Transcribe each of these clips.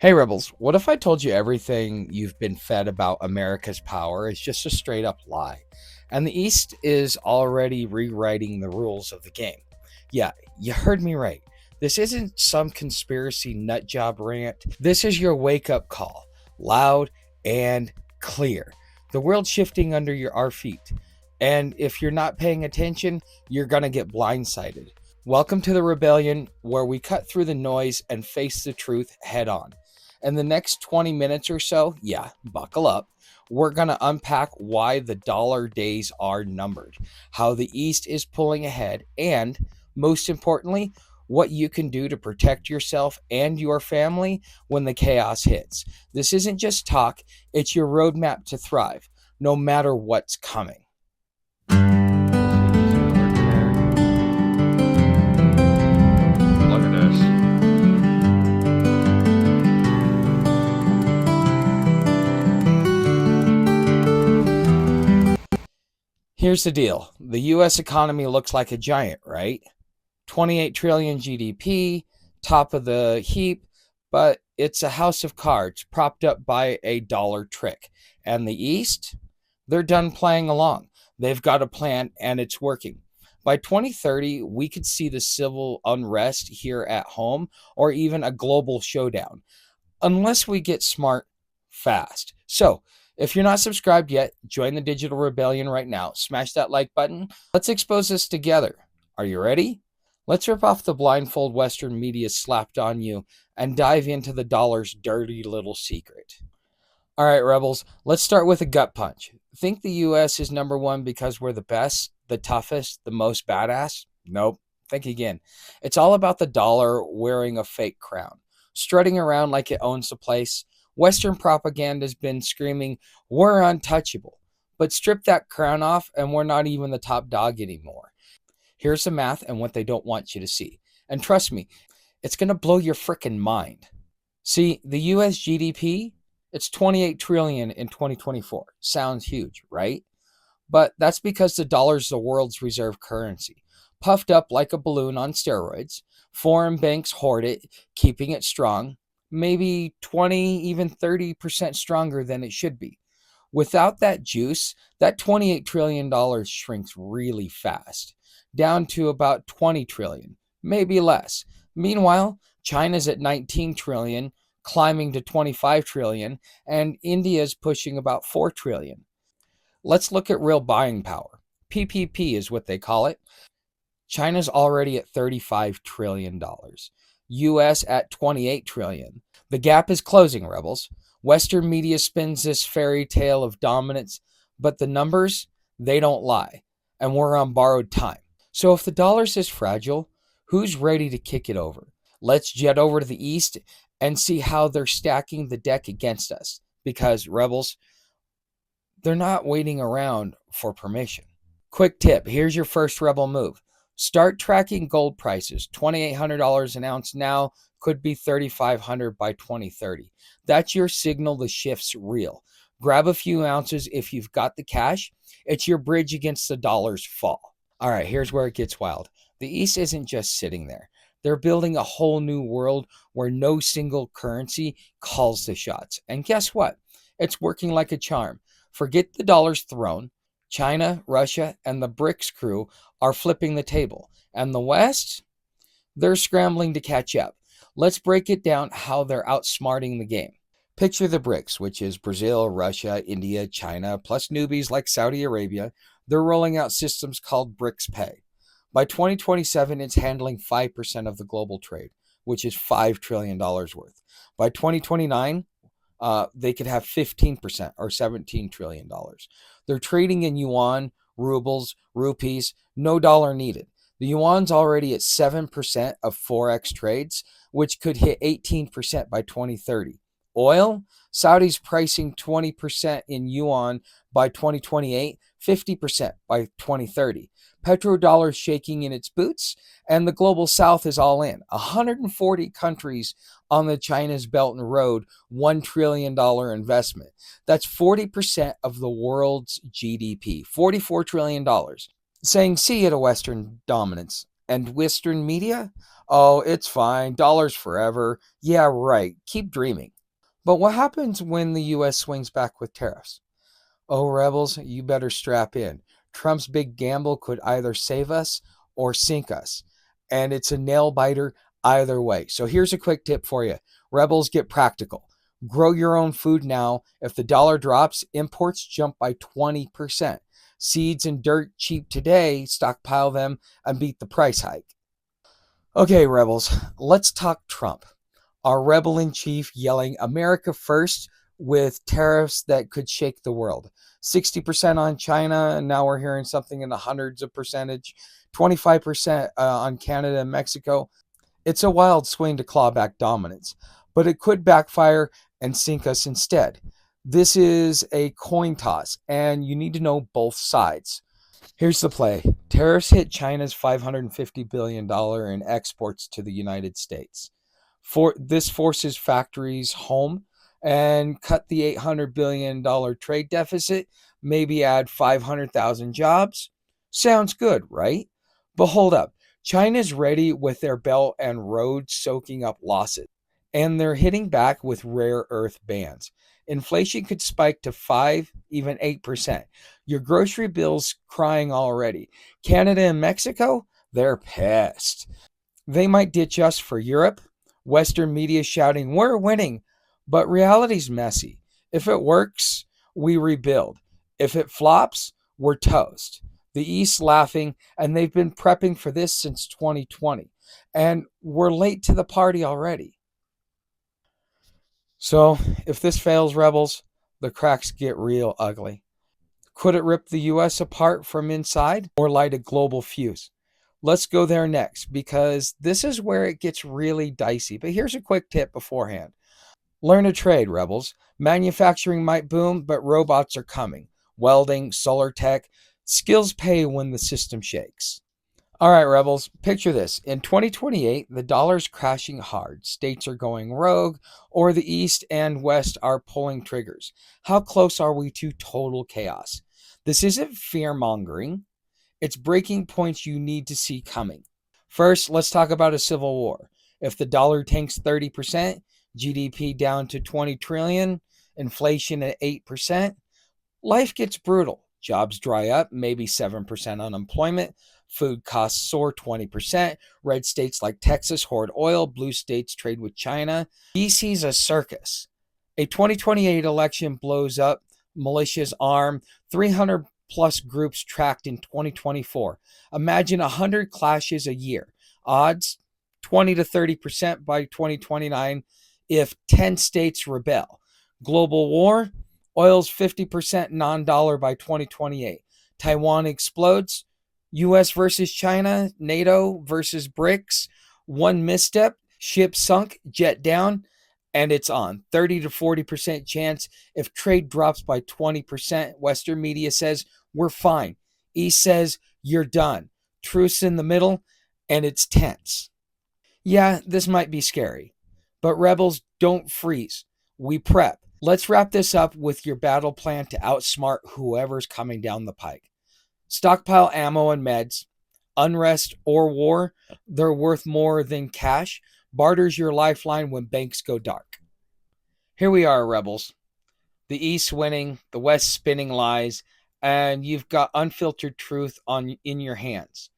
Hey Rebels, what if I told you everything you've been fed about America's power is just a straight up lie? And the East is already rewriting the rules of the game. Yeah, you heard me right. This isn't some conspiracy nutjob rant. This is your wake up call, loud and clear. The world's shifting under our feet. And if you're not paying attention, you're going to get blindsided. Welcome to the rebellion where we cut through the noise and face the truth head on. In the next 20 minutes or so, yeah, buckle up. We're going to unpack why the dollar days are numbered, how the East is pulling ahead, and most importantly, what you can do to protect yourself and your family when the chaos hits. This isn't just talk, it's your roadmap to thrive, no matter what's coming. Look at this. Here's the deal. The US economy looks like a giant, right? 28 trillion GDP, top of the heap, but it's a house of cards propped up by a dollar trick. And the East, they're done playing along. They've got a plan and it's working. By 2030, we could see the civil unrest here at home or even a global showdown, unless we get smart fast. So, if you're not subscribed yet, join the digital rebellion right now. Smash that like button. Let's expose this together. Are you ready? Let's rip off the blindfold Western media slapped on you and dive into the dollar's dirty little secret. All right, Rebels, let's start with a gut punch. Think the US is number one because we're the best, the toughest, the most badass? Nope. Think again. It's all about the dollar wearing a fake crown, strutting around like it owns the place. Western propaganda's been screaming, we're untouchable. But strip that crown off and we're not even the top dog anymore. Here's the math and what they don't want you to see. And trust me, it's going to blow your frickin' mind. See, the US GDP, it's 28 trillion in 2024. Sounds huge, right? But that's because the dollar's the world's reserve currency. Puffed up like a balloon on steroids. Foreign banks hoard it, keeping it strong. Maybe 20, even 30% stronger than it should be. Without that juice, that $28 trillion shrinks really fast, down to about 20 trillion, maybe less. Meanwhile, China's at 19 trillion, climbing to 25 trillion, and India's pushing about 4 trillion. Let's look at real buying power. PPP is what they call it. China's already at $35 trillion. US at 28 trillion. The gap is closing, Rebels. Western media spins this fairy tale of dominance, but the numbers, they don't lie. And we're on borrowed time. So if the dollar's this fragile, who's ready to kick it over? Let's jet over to the East and see how they're stacking the deck against us. Because, Rebels, they're not waiting around for permission. Quick tip, here's your first Rebel move. Start tracking gold prices. $2,800 an ounce now could be $3,500 by 2030. That's your signal the shift's real. Grab a few ounces if you've got the cash. It's your bridge against the dollar's fall. All right, here's where it gets wild. The East isn't just sitting there. They're building a whole new world where no single currency calls the shots. And guess what? It's working like a charm. Forget the dollar's throne. China, Russia, and the BRICS crew are flipping the table. And the West, they're scrambling to catch up. Let's break it down how they're outsmarting the game. Picture the BRICS, which is Brazil, Russia, India, China, plus newbies like Saudi Arabia. They're rolling out systems called BRICS Pay. By 2027, it's handling 5% of the global trade, which is $5 trillion worth. By 2029, they could have 15% or $17 trillion. They're trading in yuan, rubles, rupees, no dollar needed. The yuan's already at 7% of Forex trades, which could hit 18% by 2030. Oil, Saudi's pricing 20% in yuan by 2028, 50% by 2030. Petrodollar's shaking in its boots, and the global south is all in. 140 countries on the China's Belt and Road, $1 trillion investment. That's 40% of the world's GDP, $44 trillion. Saying see you to Western dominance And Western media? Oh, it's fine. Dollars forever. Yeah, right. Keep dreaming. But what happens when the US swings back with tariffs? Oh, rebels, you better strap in. Trump's big gamble could either save us or sink us. And it's a nail biter either way. So here's a quick tip for you. Rebels, get practical. Grow your own food now. If the dollar drops, imports jump by 20%. Seeds and dirt cheap today, stockpile them and beat the price hike. Okay, rebels, let's talk Trump. Our rebel in chief yelling America first with tariffs that could shake the world. 60% on China, and now we're hearing something in the hundreds of percentage. 25% on Canada and Mexico. It's a wild swing to claw back dominance, but it could backfire and sink us instead. This is a coin toss, and you need to know both sides. Here's the play. Tariffs hit China's $550 billion in exports to the United States. This forces factories home and cut the $800 billion trade deficit, maybe add 500,000 jobs. Sounds good, right? But hold up. China's ready with their Belt and Road soaking up losses, and they're hitting back with rare earth bans. Inflation could spike to 5, even 8%. Your grocery bill's crying already. Canada and Mexico, they're pissed. They might ditch us for Europe. Western media shouting, we're winning. But reality's messy. If it works, we rebuild. If it flops, we're toast. The East laughing, and they've been prepping for this since 2020. And we're late to the party already. So, if this fails, rebels, the cracks get real ugly. Could it rip the US apart from inside or light a global fuse? Let's go there next because this is where it gets really dicey. But here's a quick tip beforehand. Learn a trade, rebels. Manufacturing might boom, but robots are coming. Welding, solar tech, skills pay when the system shakes. All right, rebels, picture this. In 2028, the dollar's crashing hard. States are going rogue, or the East and West are pulling triggers. How close are we to total chaos? This isn't fear mongering, it's breaking points you need to see coming. First, let's talk about a civil war. If the dollar tanks 30%, GDP down to 20 trillion, inflation at 8%, life gets brutal. Jobs dry up, maybe 7% unemployment. Food costs soar 20%. Red states like Texas hoard oil. Blue states trade with China. DC's a circus. A 2028 election blows up. Militias arm. 300 plus groups tracked in 2024. Imagine 100 clashes a year. Odds 20 to 30% by 2029 if 10 states rebel. Global war. Oil's 50% non-dollar by 2028. Taiwan explodes. US versus China. NATO versus BRICS. One misstep, ship sunk, jet down, and it's on. 30 to 40% chance. If trade drops by 20%, Western media says, we're fine. East says, you're done. Truce in the middle, and it's tense. Yeah, this might be scary, but rebels don't freeze. We prep. Let's wrap this up with your battle plan to outsmart whoever's coming down the pike. Stockpile ammo and meds. Unrest or war, they're worth more than cash. Barter's your lifeline when banks go dark. Here we are, rebels. The East winning, the West spinning lies, and you've got unfiltered truth in your hands.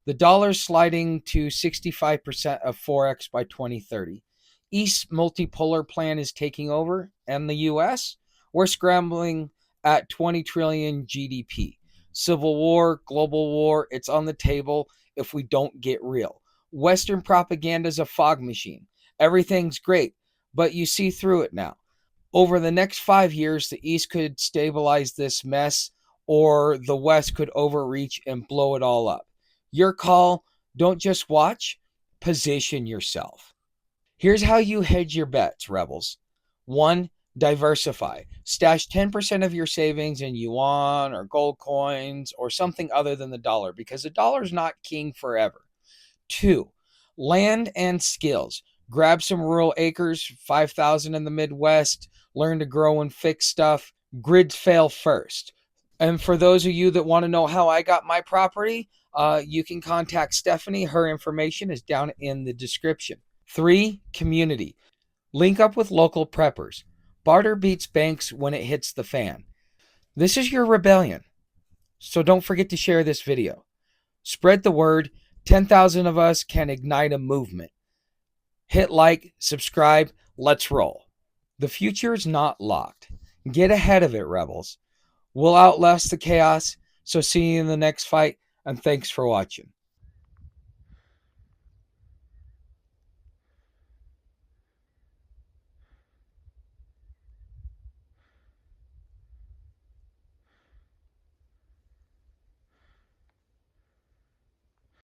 The dollar's sliding to 65% of Forex by 2030. East multipolar plan is taking over, and the US, we're scrambling at 20 trillion GDP. Civil war, global war, it's on the table if we don't get real. Western propaganda is a fog machine. Everything's great, but you see through it now. Over the next 5 years, the East could stabilize this mess, or the West could overreach and blow it all up. Your call. Don't just watch, position yourself. Here's how you hedge your bets, rebels. 1. Diversify. Stash 10% of your savings in yuan or gold coins or something other than the dollar because the dollar's not king forever. 2. Land and skills. Grab some rural acres, 5,000 in the Midwest. Learn to grow and fix stuff. Grids fail first. And for those of you that want to know how I got my property, you can contact Stephanie. Her information is down in the description. 3, community. Link up with local preppers. Barter beats banks when it hits the fan. This is your rebellion. So don't forget to share this video. Spread the word. 10,000 of us can ignite a movement. Hit like, subscribe, let's roll. The future is not locked. Get ahead of it, rebels. We'll outlast the chaos, so see you in the next fight, and thanks for watching.